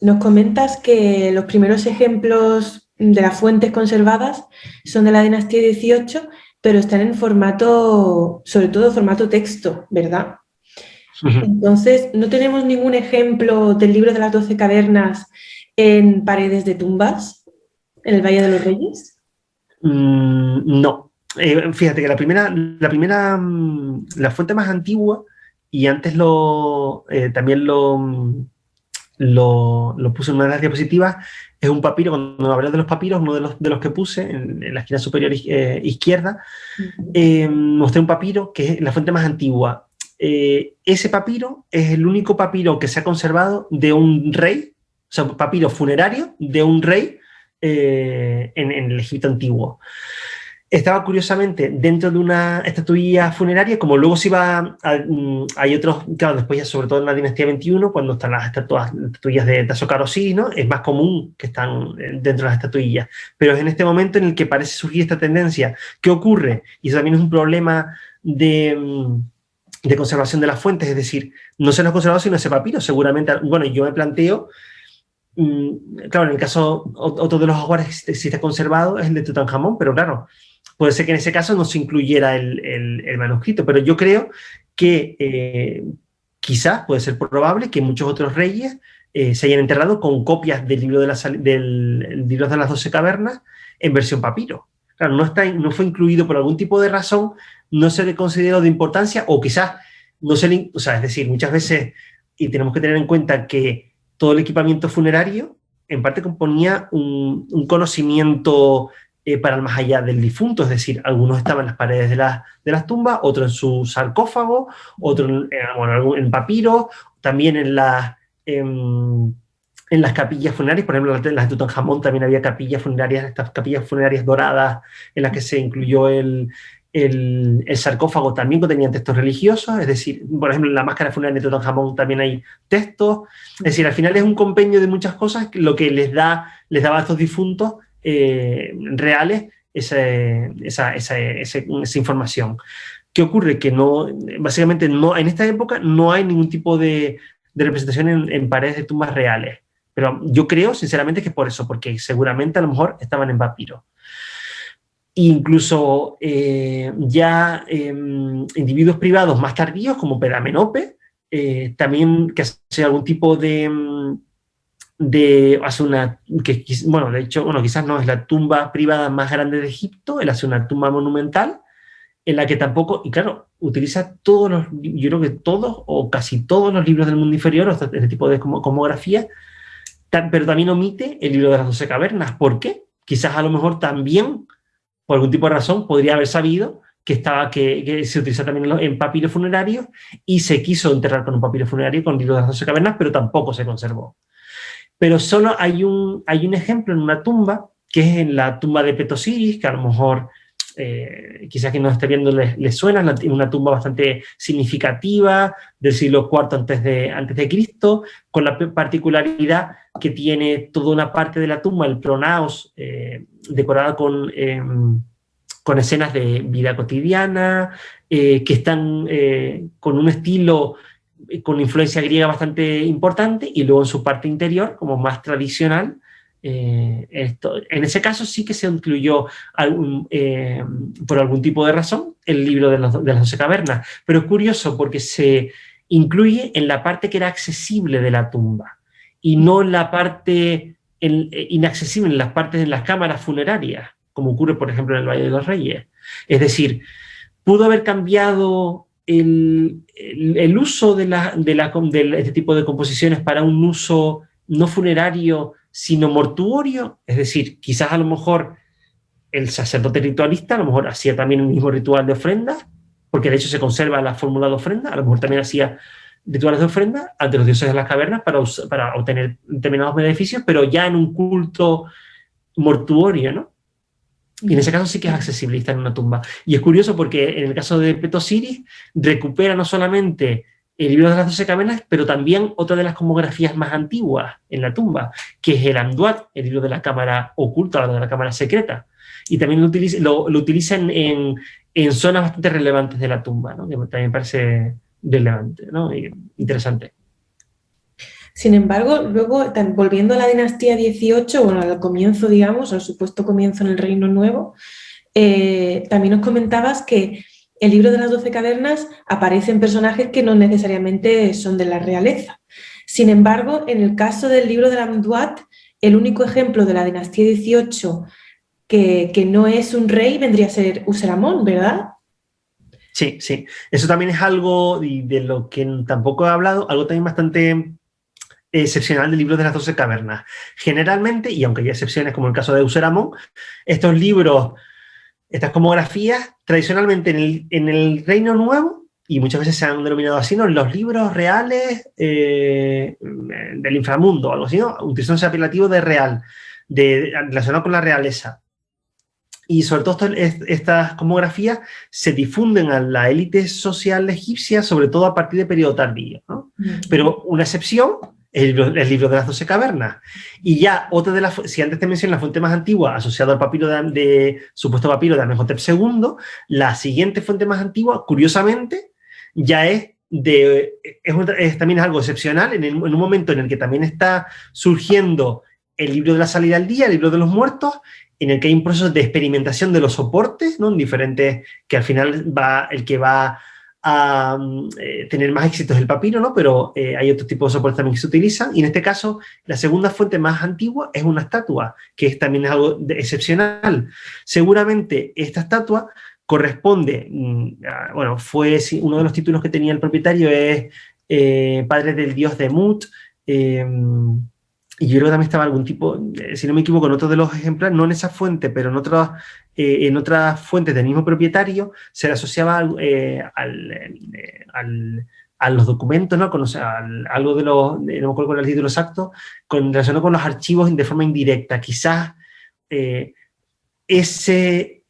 Nos comentas que los primeros ejemplos de las fuentes conservadas son de la dinastía 18, pero están en formato, sobre todo formato texto, ¿verdad? Entonces, ¿no tenemos ningún ejemplo del libro de las 12 cavernas en paredes de tumbas en el Valle de los Reyes? No. Fíjate que la fuente más antigua, y antes también lo puse en una de las diapositivas, es un papiro. Cuando hablé de los papiros, uno de los que puse en la esquina superior izquierda, mostré un papiro que es la fuente más antigua. Ese papiro es el único papiro que se ha conservado de un rey, o sea, papiro funerario de un rey en el Egipto antiguo. Estaba curiosamente dentro de una estatuilla funeraria, como luego se iba hay otros, claro, después ya sobre todo en la dinastía 21, cuando están las estatuillas de Tasso-Karo, ¿no?, es más común que están dentro de las estatuillas, pero es en este momento en el que parece surgir esta tendencia. ¿Qué ocurre? Y eso también es un problema de conservación de las fuentes, es decir, no se nos ha conservado sino ese papiro, seguramente. Bueno, yo me planteo, claro, en el caso, otro de los ajuares que sí está conservado es el de Tutankamón, pero claro, puede ser que en ese caso no se incluyera el manuscrito, pero yo creo que quizás puede ser probable que muchos otros reyes se hayan enterrado con copias del libro de las 12 cavernas en versión papiro. Claro, no fue incluido por algún tipo de razón, no se le consideró de importancia, o quizás no se le... O sea, es decir, muchas veces, y tenemos que tener en cuenta que todo el equipamiento funerario en parte componía un conocimiento para el más allá del difunto, es decir, algunos estaban en las paredes de las tumbas, otros en su sarcófago, otros en papiro, también en las capillas funerarias, por ejemplo, en las de Tutankamón también había capillas funerarias, estas capillas funerarias doradas en las que se incluyó el sarcófago, también contenían textos religiosos, es decir, por ejemplo, en la máscara funeraria de Tutankamón también hay textos, es decir, al final es un compendio de muchas cosas, lo que les daba a estos difuntos reales esa información. ¿Qué ocurre? Que no, básicamente no, en esta época no hay ningún tipo de representación en paredes de tumbas reales. Pero yo creo, sinceramente, que es por eso, porque seguramente a lo mejor estaban en papiro. Incluso individuos privados más tardíos, como Pedamenope, también que hace algún tipo de quizás no es la tumba privada más grande de Egipto, él hace una tumba monumental, en la que tampoco, y claro, utiliza yo creo que todos o casi todos los libros del mundo inferior, este tipo de cosmografía, pero también omite el libro de las 12 cavernas. ¿Por qué? Quizás a lo mejor también, por algún tipo de razón, podría haber sabido que se utiliza también en papiros funerarios y se quiso enterrar con un papiro funerario con el libro de las 12 cavernas, pero tampoco se conservó. Pero solo hay un ejemplo en una tumba, que es en la tumba de Petosiris, que a lo mejor quizás quien nos esté viendo les suena, una tumba bastante significativa del siglo IV antes de Cristo, con la particularidad que tiene toda una parte de la tumba, el pronaos, decorada con escenas de vida cotidiana, que están con un estilo con influencia griega bastante importante, y luego en su parte interior, como más tradicional. En ese caso sí que se incluyó por algún tipo de razón el libro de las 12 cavernas, pero es curioso porque se incluye en la parte que era accesible de la tumba y no en la parte inaccesible, en las partes de las cámaras funerarias, como ocurre por ejemplo en el Valle de los Reyes. Es decir, pudo haber cambiado el uso de este tipo de composiciones para un uso no funerario sino mortuorio, es decir, quizás a lo mejor el sacerdote ritualista a lo mejor hacía también el mismo ritual de ofrenda, porque de hecho se conserva la fórmula de ofrenda, a lo mejor también hacía rituales de ofrenda ante los dioses de las cavernas para obtener determinados beneficios, pero ya en un culto mortuorio, ¿no? Y en ese caso sí que es accesible estar en una tumba. Y es curioso porque en el caso de Petosiris recupera no solamente el libro de las 12 cavernas, pero también otra de las cosmografías más antiguas en la tumba, que es el Amduat, el libro de la cámara oculta, de la cámara secreta. Y también lo utilizan en zonas bastante relevantes de la tumba, ¿no? Que también parece relevante, ¿no? Y interesante. Sin embargo, luego, volviendo a la dinastía 18, bueno, al comienzo, digamos, al supuesto comienzo en el Reino Nuevo, también nos comentabas que el libro de las 12 cavernas aparecen personajes que no necesariamente son de la realeza. Sin embargo, en el caso del libro del Amduat, el único ejemplo de la dinastía 18 que no es un rey vendría a ser Useramón, ¿verdad? Sí, sí. Eso también es algo de lo que tampoco he hablado, algo también bastante excepcional del libro de las 12 cavernas. Generalmente, y aunque hay excepciones como el caso de Useramón, estos libros, estas cosmografías, tradicionalmente en el Reino Nuevo, y muchas veces se han denominado así, ¿no? Los libros reales del inframundo, algo así, ¿no? Utilizan ese apelativo de real, relacionado con la realeza. Y sobre todo estas cosmografías se difunden a la élite social egipcia, sobre todo a partir de periodo tardío, ¿no? Pero una excepción es el libro de las 12 cavernas. Y ya otra de las, si antes te mencioné la fuente más antigua asociada al papiro supuesto papiro de Amenhotep II, la siguiente fuente más antigua, curiosamente, ya también algo excepcional en un momento en el que también está surgiendo el libro de la salida al día, el libro de los muertos, en el que hay un proceso de experimentación de los soportes, ¿no? En diferentes, que al final el que va a tener más éxito es el papiro, ¿no? Pero hay otro tipo de soportes también que se utilizan, y en este caso la segunda fuente más antigua es una estatua, que también es algo excepcional. Seguramente esta estatua corresponde, fue uno de los títulos que tenía el propietario es padre del dios de Mut, y yo creo que también estaba algún tipo, si no me equivoco, en otro de los ejemplares, no en esa fuente, pero en otras fuentes del mismo propietario, se le asociaba al a los documentos, ¿no? Algo de los, no me acuerdo cuál es el título exacto, relacionado con los archivos de forma indirecta. Quizás ese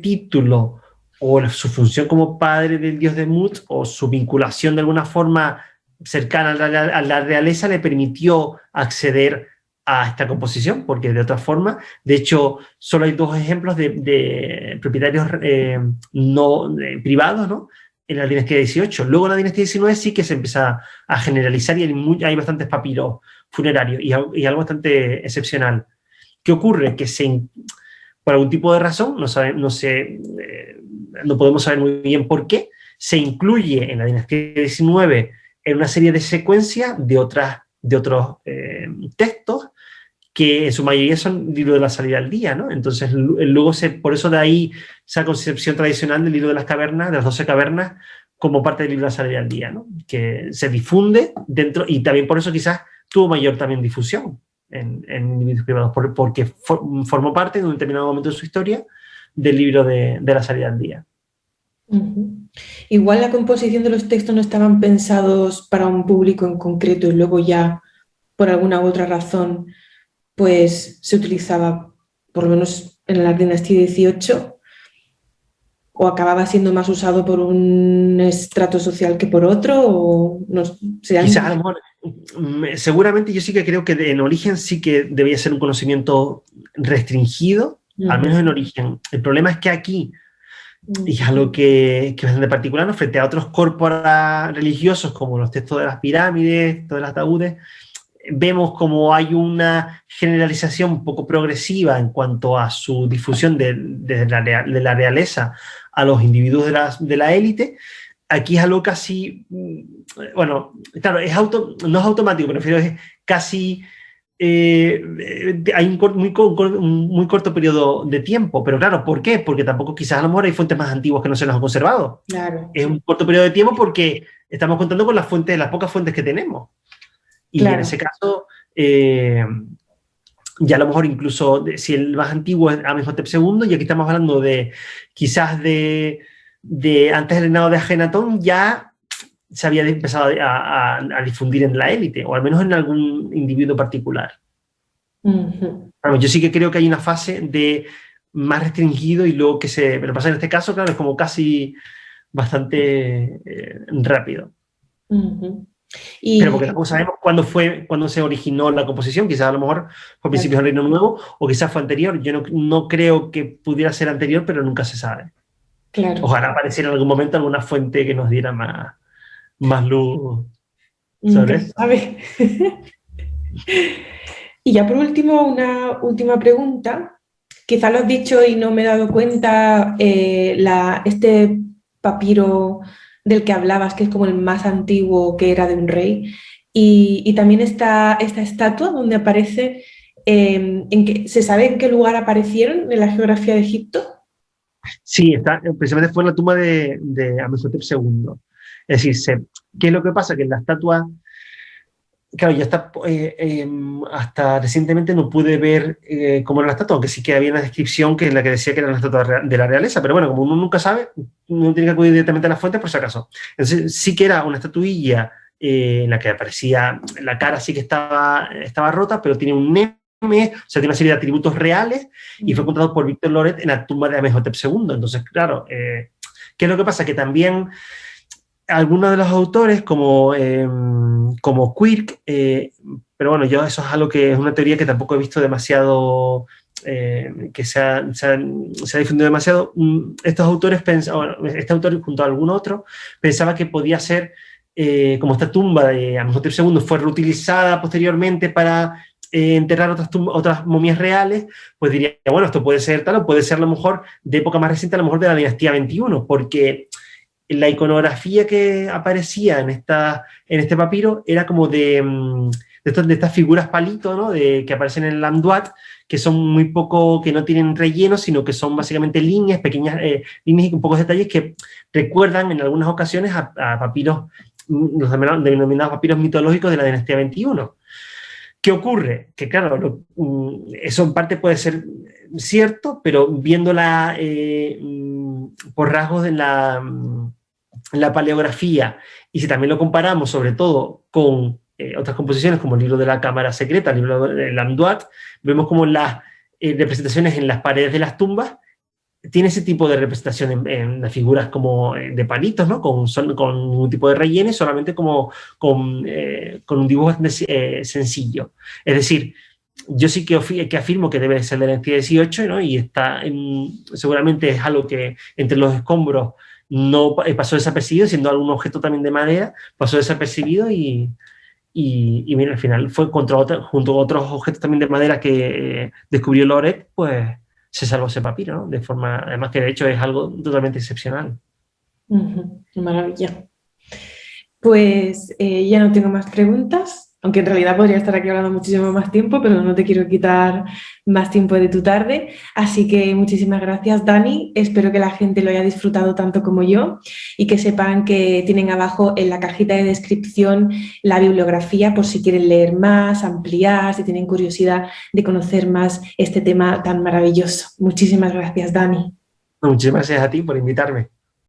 título o su función como padre del dios de Mut o su vinculación de alguna forma cercana a la realeza le permitió acceder a esta composición, porque de otra forma, de hecho, solo hay 2 ejemplos de propietarios privados, ¿no? En la dinastía 18. Luego en la dinastía 19 sí que se empieza a generalizar y hay bastantes papiros funerarios y algo bastante excepcional. ¿Qué ocurre? Que por algún tipo de razón, no podemos saber muy bien por qué, se incluye en la dinastía 19 en una serie de secuencias de otros textos que en su mayoría son libros de la salida al día, ¿no? Entonces, luego por eso de ahí esa concepción tradicional del libro de las cavernas, de las 12 cavernas, como parte del libro de la salida al día, ¿no? Que se difunde dentro, y también por eso quizás tuvo mayor también difusión en individuos privados, porque formó parte en un determinado momento de su historia del libro de la salida al día. Igual la composición de los textos no estaban pensados para un público en concreto y luego ya, por alguna u otra razón, pues se utilizaba, por lo menos en la dinastía 18, o acababa siendo más usado por un estrato social que por otro, o no sé. Quizás a lo mejor, seguramente yo sí que creo que en origen sí que debía ser un conocimiento restringido, al menos en origen. El problema es que aquí, y es algo que es bastante particular, ¿no? Frente a otros corpora religiosos como los textos de las pirámides, de los ataúdes, vemos como hay una generalización un poco progresiva en cuanto a su difusión de la realeza a los individuos de la élite. Aquí es algo casi, bueno, claro, no es automático, prefiero es casi, hay un muy corto periodo de tiempo, pero claro, ¿por qué? Porque tampoco quizás a lo mejor hay fuentes más antiguas que no se nos han conservado. Claro. Es un corto periodo de tiempo porque estamos contando con las pocas fuentes que tenemos. Y claro, en ese caso, ya a lo mejor incluso, si el más antiguo es Amenhotep II, y aquí estamos hablando de quizás de antes del reinado de Ajenatón, ya se había empezado a difundir en la élite, o al menos en algún individuo particular. Claro, yo sí que creo que hay una fase de más restringido y luego pero pasa en este caso, claro, es como casi bastante rápido. Pero porque tampoco sabemos cuándo se originó la composición, quizás a lo mejor fue a principios del Reino Nuevo o quizás fue anterior. Yo no creo que pudiera ser anterior, pero nunca se sabe. Claro. Ojalá apareciera en algún momento alguna fuente que nos diera más luz sobre eso. Y ya por último, una última pregunta. Quizá lo has dicho y no me he dado cuenta, este papiro del que hablabas, que es como el más antiguo, que era de un rey, y también esta estatua donde aparece, ¿se sabe en qué lugar aparecieron en la geografía de Egipto? Sí, precisamente fue en la tumba de Amenhotep II. Es decir, ¿qué es lo que pasa? Que en la estatua, claro, ya está, hasta recientemente no pude ver cómo era la estatua, aunque sí que había una descripción que es la que decía que era una estatua de la realeza, pero bueno, como uno nunca sabe, uno tiene que acudir directamente a las fuentes por si acaso. Entonces sí que era una estatuilla en la que aparecía, la cara sí que estaba rota, pero tiene un neme, o sea, tiene una serie de atributos reales, y fue contado por Víctor Loret en la tumba de Amenhotep II. Entonces, claro, ¿qué es lo que pasa? Que también algunos de los autores, como Quirk, pero bueno, yo eso es algo que es una teoría que tampoco he visto demasiado, que se ha difundido demasiado. Estos autores este autor junto a algún otro pensaba que podía ser, como esta tumba de Amenhotep II fue reutilizada posteriormente para enterrar otras momias reales, pues diría, bueno, esto puede ser tal, o puede ser a lo mejor de época más reciente, a lo mejor de la dinastía 21, porque la iconografía que aparecía en este papiro era como de estas figuras palito, ¿no? Que aparecen en el Amduat, que son muy poco, que no tienen relleno, sino que son básicamente líneas, pequeñas líneas y con pocos detalles que recuerdan en algunas ocasiones a papiros, los denominados papiros mitológicos de la dinastía 21. ¿Qué ocurre? Que claro, eso en parte puede ser cierto, pero viéndola por rasgos la paleografía, y si también lo comparamos sobre todo con otras composiciones como el libro de la Cámara Secreta, el libro de Landuat, vemos como las representaciones en las paredes de las tumbas tiene ese tipo de representación en las figuras como de palitos, ¿no? Con ningún tipo de relleno, solamente como con un dibujo sencillo. Es decir, yo sí que afirmo que debe ser del siglo XVIII, ¿no? Y seguramente es algo que entre los escombros no pasó desapercibido, siendo algún objeto también de madera, pasó desapercibido y mira, al final fue junto a otros objetos también de madera que descubrió Loret, pues se salvó ese papiro, ¿no? De forma, además que de hecho es algo totalmente excepcional. Maravilla. Pues ya no tengo más preguntas, aunque en realidad podría estar aquí hablando muchísimo más tiempo, pero no te quiero quitar más tiempo de tu tarde. Así que muchísimas gracias, Dani. Espero que la gente lo haya disfrutado tanto como yo y que sepan que tienen abajo en la cajita de descripción la bibliografía por si quieren leer más, ampliar, si tienen curiosidad de conocer más este tema tan maravilloso. Muchísimas gracias, Dani. Muchísimas gracias a ti por invitarme.